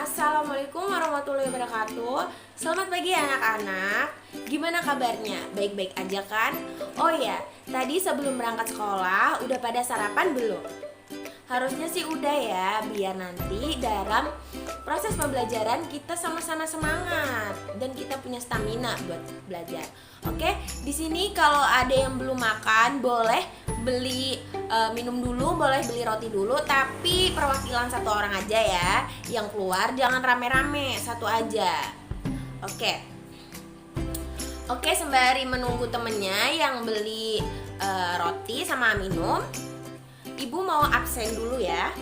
Assalamualaikum warahmatullahi wabarakatuh. Selamat pagi anak-anak. Gimana kabarnya? Baik-baik aja kan? Oh ya, tadi sebelum berangkat sekolah udah pada sarapan belum? Harusnya sih udah ya, biar nanti dalam proses pembelajaran kita sama-sama semangat dan kita punya stamina buat belajar. Oke, di sini kalau ada yang belum makan boleh beli minum dulu, boleh beli roti dulu, tapi perwakilan satu orang aja ya. Yang keluar jangan rame-rame, satu aja. Oke. Oke, sembari menunggu temennya yang beli roti sama minum, Ibu mau absen dulu ya.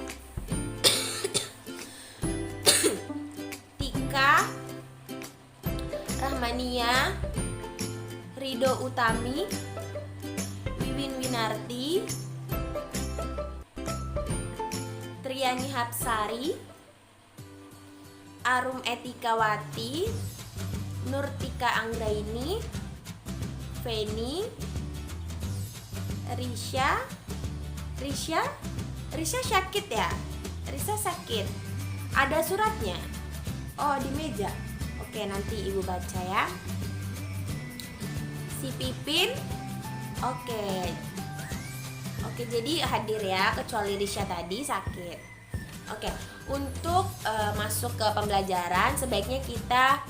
Tika, Rahmania, Rido Utami, Wiwin Winarti, Triani Hapsari, Arum Etikawati, Nurtika Anggraini, Feni, Risha sakit ya? Risha sakit. Ada suratnya? Oh, di meja. Oke, nanti Ibu baca ya. Si Pipin. Oke, jadi hadir ya, kecuali Risha tadi sakit. Oke, untuk masuk ke pembelajaran sebaiknya kita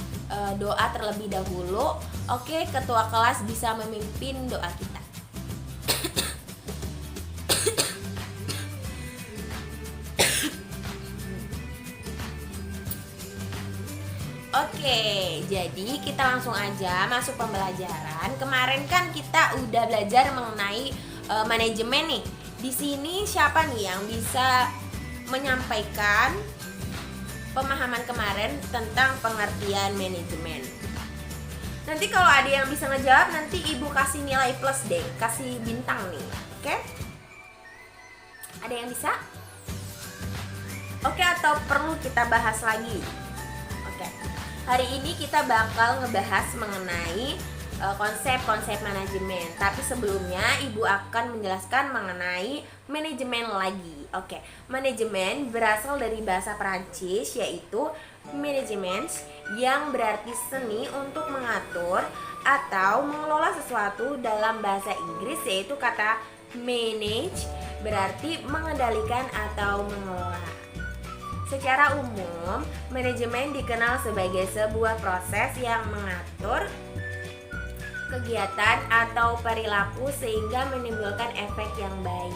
doa terlebih dahulu. Oke, ketua kelas bisa memimpin doa kita. Oke, jadi kita langsung aja masuk pembelajaran. Kemarin kan kita udah belajar mengenai manajemen nih. Di sini siapa nih yang bisa menyampaikan pemahaman kemarin tentang pengertian manajemen? Nanti kalau ada yang bisa ngejawab, nanti Ibu kasih nilai plus deh, kasih bintang nih. Oke? Ada yang bisa? Oke, atau perlu kita bahas lagi? Oke. Hari ini kita bakal ngebahas mengenai konsep-konsep manajemen. Tapi sebelumnya Ibu akan menjelaskan mengenai manajemen lagi. Oke, manajemen berasal dari bahasa Perancis yaitu management, yang berarti seni untuk mengatur atau mengelola sesuatu. Dalam bahasa Inggris yaitu kata manage, berarti mengendalikan atau mengelola. Secara umum, manajemen dikenal sebagai sebuah proses yang mengatur kegiatan atau perilaku sehingga menimbulkan efek yang baik.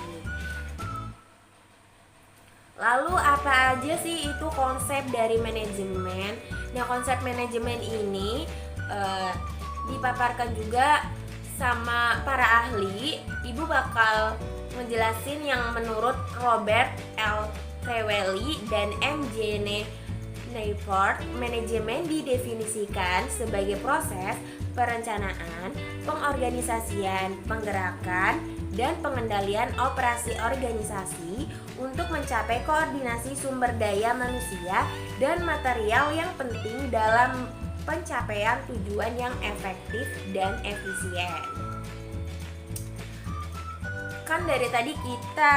Lalu apa aja sih itu konsep dari manajemen? Nah, konsep manajemen ini dipaparkan juga sama para ahli. Ibu bakal ngejelasin yang menurut Robert L. Trewhelly dan M. J. Newport. Manajemen didefinisikan sebagai proses perencanaan, pengorganisasian, penggerakan, dan pengendalian operasi organisasi untuk mencapai koordinasi sumber daya manusia dan material yang penting dalam pencapaian tujuan yang efektif dan efisien. Kan dari tadi kita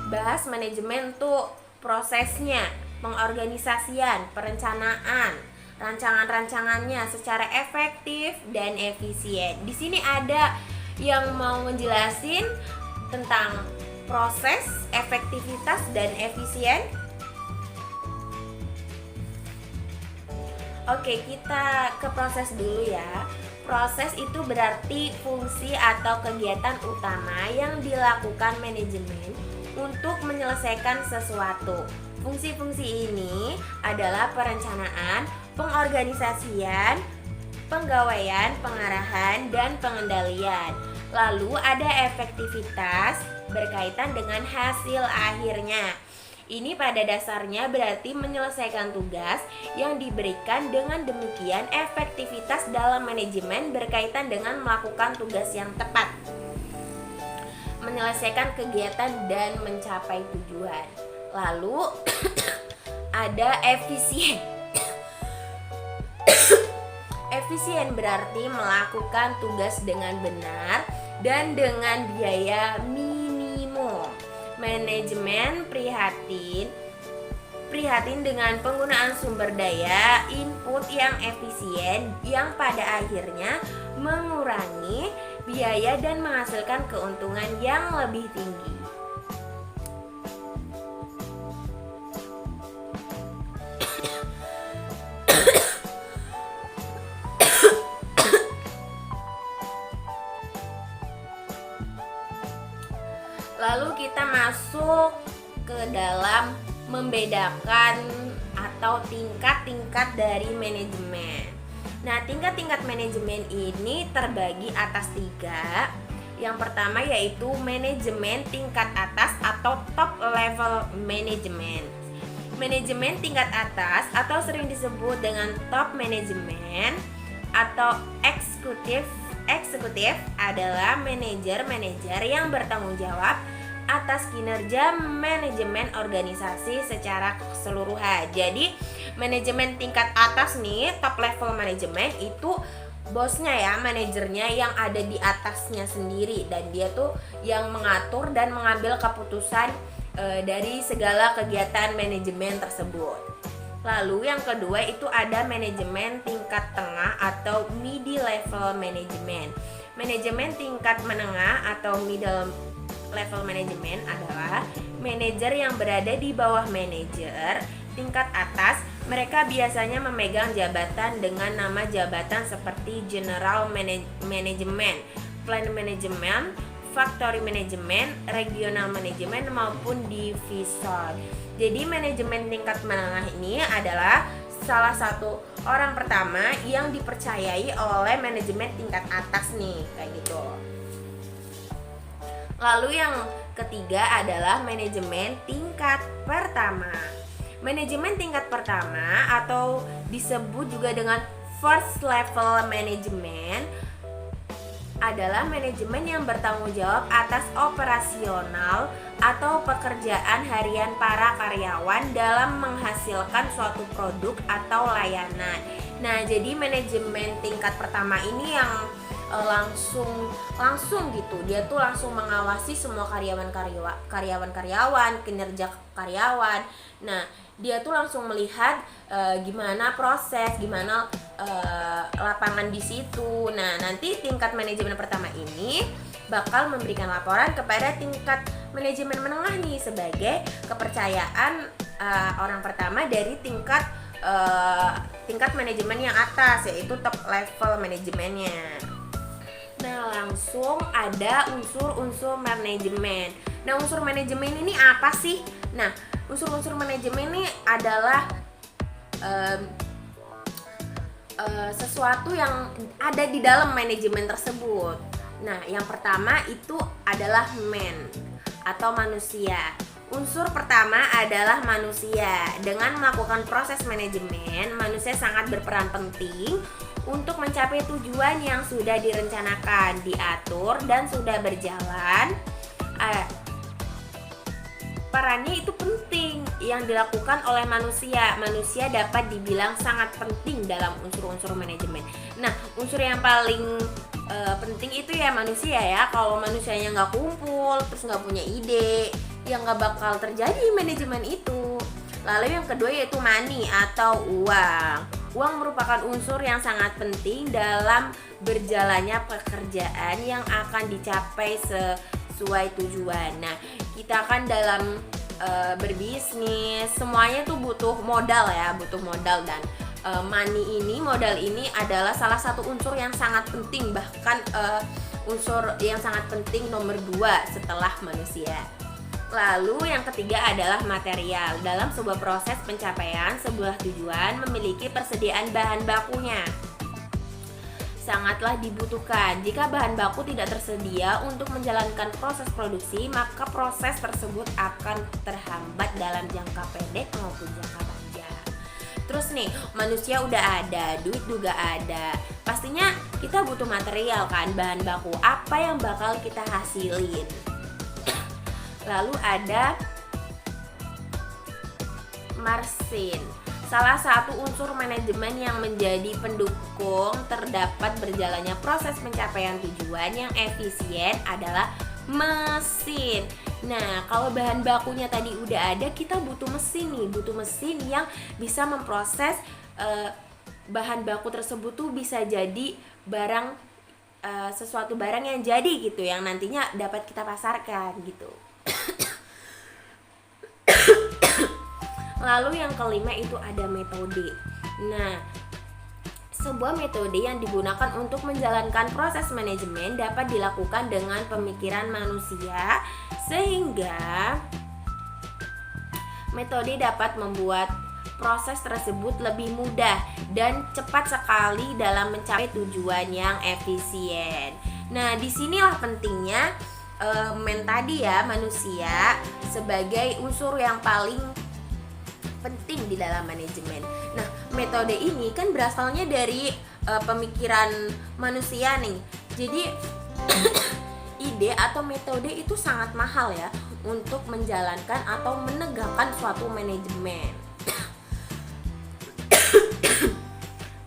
bahas manajemen tuh prosesnya, pengorganisasian, perencanaan, rancangan-rancangannya secara efektif dan efisien. Di sini ada yang mau ngejelasin tentang proses, efektivitas, dan efisien. Oke, kita ke proses dulu ya. Proses itu berarti fungsi atau kegiatan utama yang dilakukan manajemen untuk menyelesaikan sesuatu. Fungsi-fungsi ini adalah perencanaan, pengorganisasian, penggawaian, pengarahan, dan pengendalian. Lalu ada efektivitas berkaitan dengan hasil akhirnya. Ini pada dasarnya berarti menyelesaikan tugas yang diberikan. Dengan demikian, efektivitas dalam manajemen berkaitan dengan melakukan tugas yang tepat, menyelesaikan kegiatan, dan mencapai tujuan. Lalu ada efisien. Efisien berarti melakukan tugas dengan benar dan dengan biaya minimum. Manajemen prihatin prihatin dengan penggunaan sumber daya input yang efisien yang pada akhirnya mengurangi biaya dan menghasilkan keuntungan yang lebih tinggi. Lalu kita masuk ke dalam membedakan atau tingkat-tingkat dari manajemen. Nah, tingkat-tingkat manajemen ini terbagi atas 3. Yang pertama yaitu manajemen tingkat atas atau top level management. Manajemen tingkat atas atau sering disebut dengan top management atau eksekutif adalah manajer-manajer yang bertanggung jawab atas kinerja manajemen organisasi secara keseluruhan. Jadi manajemen tingkat atas nih, top level manajemen itu bosnya ya, manajernya yang ada di atasnya sendiri, dan dia tuh yang mengatur dan mengambil keputusan dari segala kegiatan manajemen tersebut. Lalu yang kedua itu ada manajemen tingkat tengah atau middle level management. Manajemen tingkat menengah atau middle level management adalah manajer yang berada di bawah manajer tingkat atas. Mereka biasanya memegang jabatan dengan nama jabatan seperti general management, plant management, factory management, regional management maupun divisor. Jadi manajemen tingkat menengah ini adalah salah satu orang pertama yang dipercayai oleh manajemen tingkat atas nih, kayak gitu. Lalu yang ketiga adalah manajemen tingkat pertama. Manajemen tingkat pertama atau disebut juga dengan first level management adalah manajemen yang bertanggung jawab atas operasional atau pekerjaan harian para karyawan dalam menghasilkan suatu produk atau layanan. Nah, jadi manajemen tingkat pertama ini yang langsung gitu, dia tuh langsung mengawasi semua karyawan, kinerja karyawan. Nah, dia tuh langsung melihat gimana proses, gimana lapangan di situ. Nah, nanti tingkat manajemen pertama ini bakal memberikan laporan kepada tingkat manajemen menengah nih sebagai kepercayaan orang pertama dari tingkat manajemen yang atas, yaitu top level manajemennya. Nah, langsung ada unsur-unsur manajemen. Nah, unsur manajemen ini apa sih? Nah, unsur-unsur manajemen ini adalah sesuatu yang ada di dalam manajemen tersebut. Nah, yang pertama itu adalah man atau manusia. Unsur pertama adalah manusia. Dengan melakukan proses manajemen, manusia sangat berperan penting untuk mencapai tujuan yang sudah direncanakan, diatur, dan sudah berjalan. Perannya itu penting yang dilakukan oleh manusia. Manusia dapat dibilang sangat penting dalam unsur-unsur manajemen. Nah, unsur yang paling penting itu ya manusia ya. Kalau manusianya nggak kumpul, terus nggak punya ide, ya nggak bakal terjadi manajemen itu. Lalu yang kedua yaitu money atau uang. Uang merupakan unsur yang sangat penting dalam berjalannya pekerjaan yang akan dicapai sesuai tujuan. Nah, kita kan dalam berbisnis semuanya tuh butuh modal ya, butuh modal, dan modal ini adalah salah satu unsur yang sangat penting, bahkan unsur yang sangat penting nomor 2 setelah manusia. Lalu yang ketiga adalah material. Dalam sebuah proses pencapaian sebuah tujuan memiliki persediaan bahan bakunya sangatlah dibutuhkan. Jika bahan baku tidak tersedia untuk menjalankan proses produksi, maka proses tersebut akan terhambat dalam jangka pendek maupun jangka panjang. Terus nih, manusia udah ada, duit juga ada. Pastinya kita butuh material kan, bahan baku. Apa yang bakal kita hasilin? Lalu ada margin, salah satu unsur manajemen yang menjadi pendukung terdapat berjalannya proses pencapaian tujuan yang efisien adalah Mesin. Nah, kalau bahan bakunya tadi udah ada, kita butuh mesin nih, butuh mesin yang bisa memproses bahan baku tersebut tuh bisa jadi barang, sesuatu barang yang jadi gitu, yang nantinya dapat kita pasarkan gitu. Lalu yang kelima itu ada metode. Nah, sebuah metode yang digunakan untuk menjalankan proses manajemen dapat dilakukan dengan pemikiran manusia, sehingga metode dapat membuat proses tersebut lebih mudah dan cepat sekali dalam mencapai tujuan yang efisien. Nah, disinilah pentingnya tadi ya, manusia sebagai unsur yang paling penting di dalam manajemen. Nah, metode ini kan berasalnya dari pemikiran manusia nih. Jadi ide atau metode itu sangat mahal ya untuk menjalankan atau menegakkan suatu manajemen.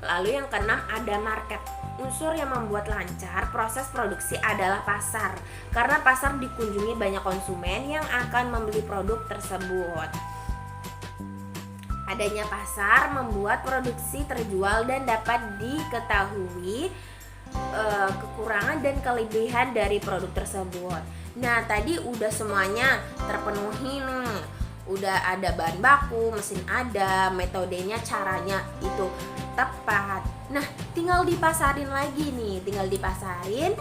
Lalu yang keenam ada market. Unsur yang membuat lancar proses produksi adalah pasar, karena pasar dikunjungi banyak konsumen yang akan membeli produk tersebut. Adanya pasar membuat produksi terjual dan dapat diketahui kekurangan dan kelebihan dari produk tersebut. Nah, tadi udah semuanya terpenuhi nih. Udah ada bahan baku, mesin ada, metodenya, caranya itu tepat. Nah, tinggal dipasarin lagi nih, tinggal dipasarin,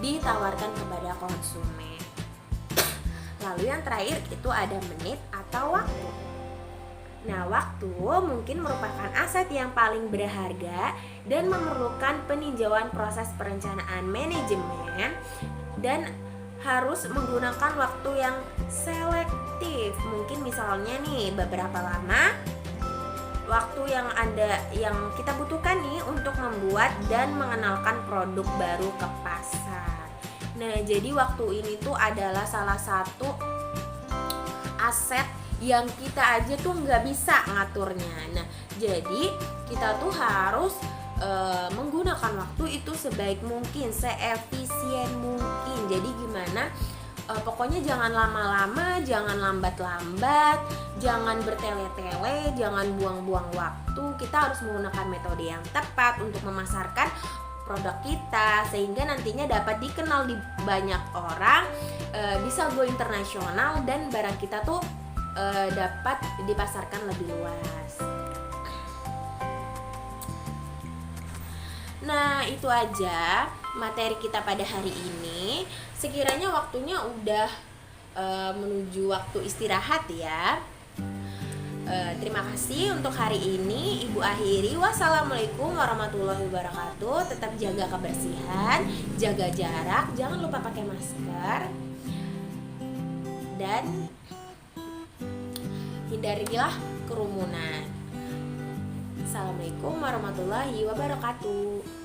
ditawarkan kepada konsumen. Lalu yang terakhir itu ada menit atau waktu. Nah, waktu mungkin merupakan aset yang paling berharga dan memerlukan peninjauan proses perencanaan manajemen dan harus menggunakan waktu yang selektif. Mungkin misalnya nih beberapa lama waktu yang kita butuhkan nih untuk membuat dan mengenalkan produk baru ke pasar. Nah, jadi waktu ini tuh adalah salah satu aset yang kita aja tuh nggak bisa ngaturnya. Nah, jadi kita tuh harus menggunakan waktu itu sebaik mungkin, seefisien mungkin. Jadi gimana? Pokoknya jangan lama-lama, jangan lambat-lambat, jangan bertele-tele, jangan buang-buang waktu. Kita harus menggunakan metode yang tepat untuk memasarkan produk kita, sehingga nantinya dapat dikenal di banyak orang, bisa go internasional, dan barang kita tuh dapat dipasarkan lebih luas. Nah, itu aja materi kita pada hari ini. Sekiranya waktunya udah menuju waktu istirahat ya. Terima kasih untuk hari ini. Ibu akhiri, wassalamualaikum warahmatullahi wabarakatuh. Tetap jaga kebersihan, jaga jarak, jangan lupa pakai masker, dan hindarilah kerumunan. Assalamualaikum warahmatullahi wabarakatuh.